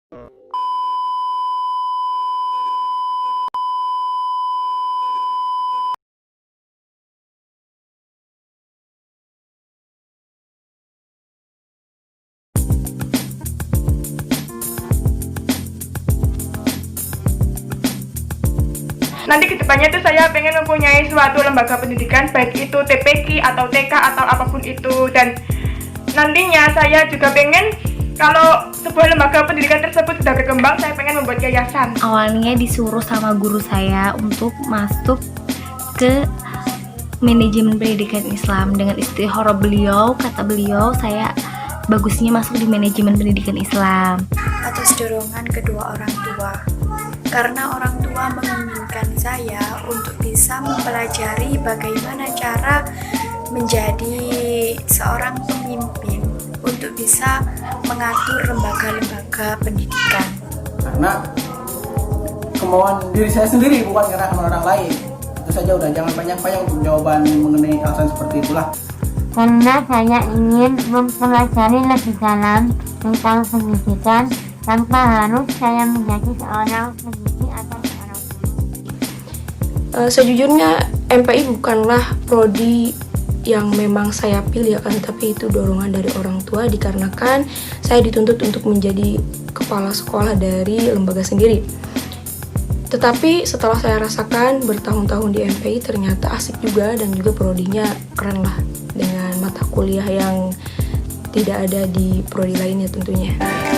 Nanti kedepannya tuh saya pengen mempunyai suatu lembaga pendidikan, baik itu TPQ atau TK atau apapun itu. Dan nantinya saya juga pengen kalau sebuah lembaga pendidikan tersebut sudah berkembang, saya pengen membuat yayasan. Awalnya disuruh sama guru saya untuk masuk ke manajemen pendidikan Islam. Dengan istikharah beliau, kata beliau, saya bagusnya masuk di manajemen pendidikan Islam. Atas dorongan kedua orang tua, karena orang tua menginginkan saya untuk bisa mempelajari bagaimana cara menjadi seorang pemimpin, untuk bisa mengatur lembaga-lembaga pendidikan. Karena kemauan diri saya sendiri, bukan karena kemauan orang lain. Itu saja, udah, jangan panjang-panjang untuk jawaban mengenai alasan seperti itulah. Karena saya ingin mempelajari lebih dalam tentang pendidikan tanpa harus saya menjadi seorang pendidik atau seorang guru. Sejujurnya MPI bukanlah prodi yang memang saya pilih, akan tapi itu dorongan dari orang tua dikarenakan saya dituntut untuk menjadi kepala sekolah dari lembaga sendiri. Tetapi setelah saya rasakan bertahun-tahun di MPI, ternyata asik juga dan juga prodinya keren lah, dengan mata kuliah yang tidak ada di prodi lainnya tentunya.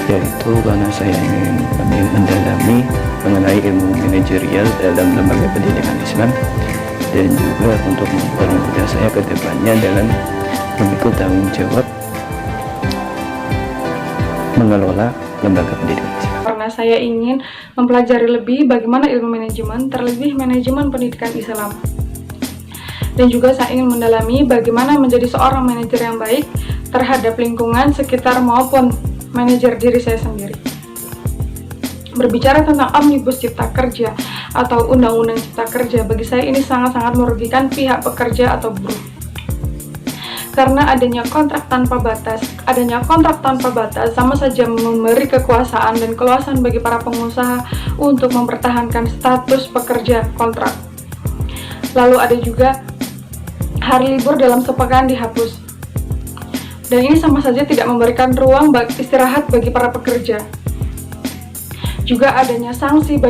Yaitu karena saya ingin lebih mendalami mengenai ilmu manajerial dalam lembaga pendidikan Islam, dan juga untuk mempermudah saya ke depannya dalam memikul tanggung jawab mengelola lembaga pendidikan Islam. Karena saya ingin mempelajari lebih bagaimana ilmu manajemen, terlebih manajemen pendidikan Islam. Dan juga saya ingin mendalami bagaimana menjadi seorang manajer yang baik terhadap lingkungan sekitar maupun manajer diri saya sendiri. Berbicara tentang Omnibus Cipta Kerja atau Undang-Undang Cipta Kerja, bagi saya ini sangat-sangat merugikan pihak pekerja atau buruh. Karena adanya kontrak tanpa batas sama saja memberi kekuasaan dan keluasan bagi para pengusaha untuk mempertahankan status pekerja kontrak. Lalu ada juga hari libur dalam sepekan dihapus. Dan ini sama saja tidak memberikan ruang istirahat bagi para pekerja. Juga adanya sanksi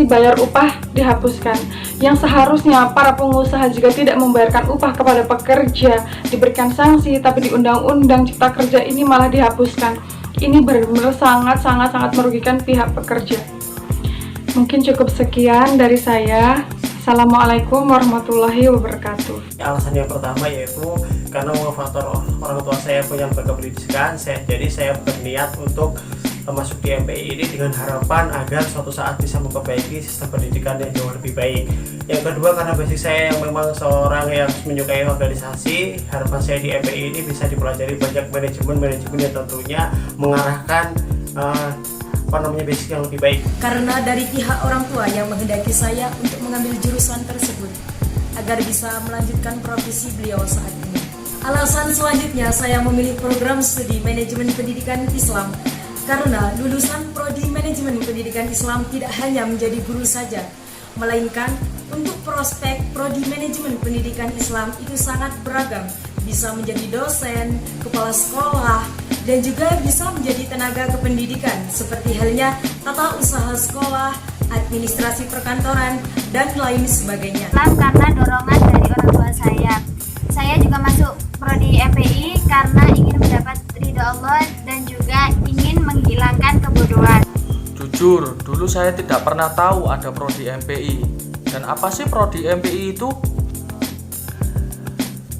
bayar upah dihapuskan, yang seharusnya para pengusaha jika tidak membayarkan upah kepada pekerja diberikan sanksi, tapi di Undang-Undang Cipta Kerja ini malah dihapuskan. Ini benar-benar sangat merugikan pihak pekerja. Mungkin cukup sekian dari saya. Assalamualaikum warahmatullahi wabarakatuh. Alasan yang pertama yaitu karena faktor orang tua saya punya lembaga pendidikan, jadi saya berniat untuk masuk di MPI ini dengan harapan agar suatu saat bisa memperbaiki sistem pendidikan yang jauh lebih baik. Yang kedua, karena basic saya yang memang seorang yang menyukai organisasi, harapan saya di MPI ini bisa dipelajari banyak manajemen yang tentunya mengarahkan basic yang lebih baik. Karena dari pihak orang tua yang menghendaki saya untuk mengambil jurusan tersebut agar bisa melanjutkan profesi beliau saat ini. Alasan selanjutnya saya memilih program studi manajemen pendidikan Islam karena lulusan prodi manajemen pendidikan Islam tidak hanya menjadi guru saja, melainkan untuk prospek prodi manajemen pendidikan Islam itu sangat beragam, bisa menjadi dosen, kepala sekolah, dan juga bisa menjadi tenaga kependidikan seperti halnya tata usaha sekolah, administrasi perkantoran, dan lain sebagainya. Karena dorongan dari orang tua saya juga masuk prodi MPI karena ingin mendapat ridho Allah dan juga ingin menghilangkan kebodohan. Jujur, dulu saya tidak pernah tahu ada prodi MPI. Dan apa sih prodi MPI itu?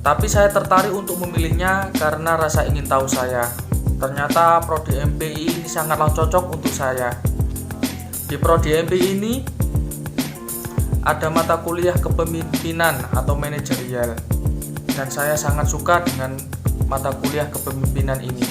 Tapi saya tertarik untuk memilihnya karena rasa ingin tahu saya. Ternyata prodi MPI ini sangatlah cocok untuk saya. Di prodi MPI ini ada mata kuliah kepemimpinan atau manajerial, dan saya sangat suka dengan mata kuliah kepemimpinan ini.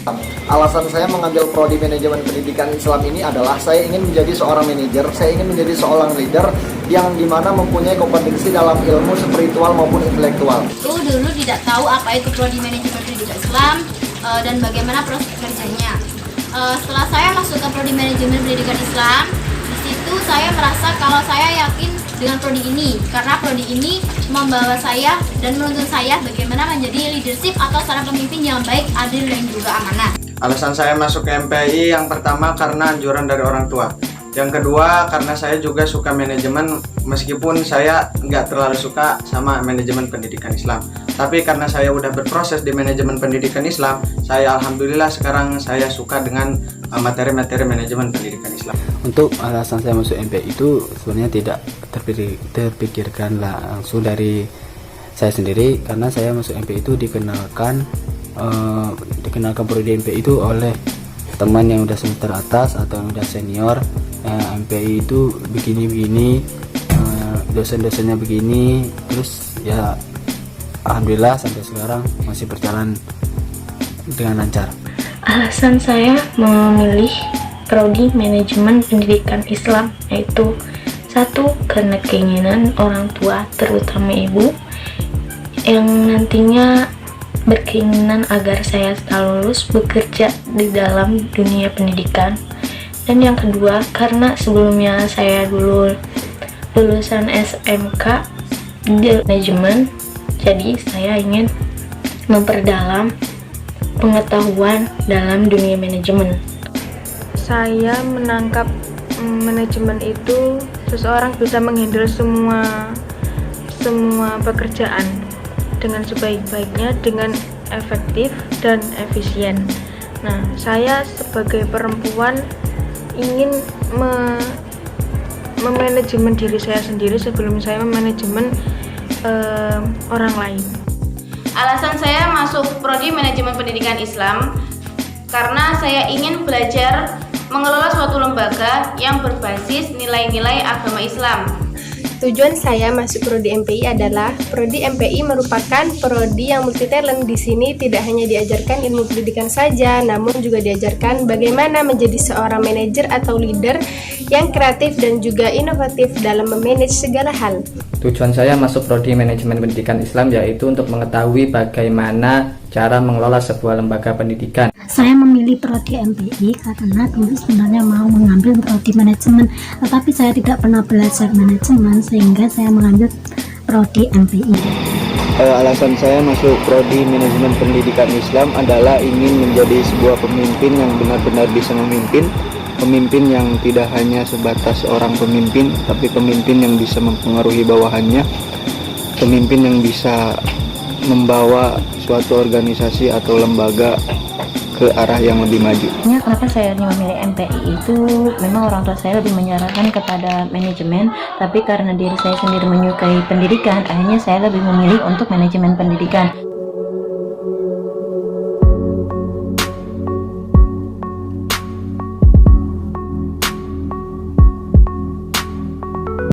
Alasan saya mengambil prodi manajemen pendidikan Islam ini adalah saya ingin menjadi seorang manajer, saya ingin menjadi seorang leader yang dimana mempunyai kompetensi dalam ilmu spiritual maupun intelektual. Dulu tidak tahu apa itu prodi manajemen pendidikan Islam dan bagaimana prospek kerjanya. Setelah saya masuk ke prodi manajemen pendidikan Islam, di situ saya merasa kalau saya yakin dengan prodi ini, karena prodi ini membawa saya dan menuntun saya bagaimana menjadi leadership atau seorang pemimpin yang baik, adil, dan juga amanah. Alasan saya masuk ke MPI yang pertama karena anjuran dari orang tua. Yang kedua karena saya juga suka manajemen, meskipun saya nggak terlalu suka sama manajemen pendidikan Islam. Tapi karena saya udah berproses di manajemen pendidikan Islam, saya alhamdulillah sekarang saya suka dengan materi-materi manajemen pendidikan Islam. Untuk alasan saya masuk MPI itu sebenarnya tidak terpikirkan langsung dari saya sendiri, karena saya masuk MPI itu dikenalkan prodi MPI itu oleh teman yang udah semester atas atau yang udah senior. MPI itu begini-begini, dosen-dosennya begini, terus ya alhamdulillah sampai sekarang masih berjalan dengan lancar. Alasan saya memilih prodi manajemen pendidikan Islam yaitu satu, karena keinginan orang tua terutama ibu yang nantinya berkeinginan agar saya setelah lulus bekerja di dalam dunia pendidikan. Dan yang kedua, karena sebelumnya saya dulu lulusan SMK di manajemen, jadi saya ingin memperdalam pengetahuan dalam dunia manajemen. Saya menangkap manajemen itu seseorang bisa menghandle semua pekerjaan dengan sebaik-baiknya, dengan efektif dan efisien. Nah, saya sebagai perempuan ingin memanajemen diri saya sendiri sebelum saya memanajemen orang lain. Alasan saya masuk prodi manajemen pendidikan Islam karena saya ingin belajar mengelola suatu lembaga yang berbasis nilai-nilai agama Islam. Tujuan saya masuk prodi MPI adalah prodi MPI merupakan prodi yang multi talent. Di sini tidak hanya diajarkan ilmu pendidikan saja, namun juga diajarkan bagaimana menjadi seorang manajer atau leader yang kreatif dan juga inovatif dalam memanage segala hal. Tujuan saya masuk prodi manajemen pendidikan Islam yaitu untuk mengetahui bagaimana cara mengelola sebuah lembaga pendidikan. Saya memilih prodi MPI karena dulu sebenarnya mau mengambil prodi manajemen, tetapi saya tidak pernah belajar manajemen sehingga saya mengambil prodi MPI. Alasan saya masuk prodi manajemen pendidikan Islam adalah ingin menjadi sebuah pemimpin yang benar-benar bisa memimpin. Pemimpin yang tidak hanya sebatas orang pemimpin, tapi pemimpin yang bisa mempengaruhi bawahannya. Pemimpin yang bisa membawa suatu organisasi atau lembaga ke arah yang lebih maju. Kenapa saya memilih MPI itu memang orang tua saya lebih menyarankan kepada manajemen, tapi karena diri saya sendiri menyukai pendidikan, akhirnya saya lebih memilih untuk manajemen pendidikan.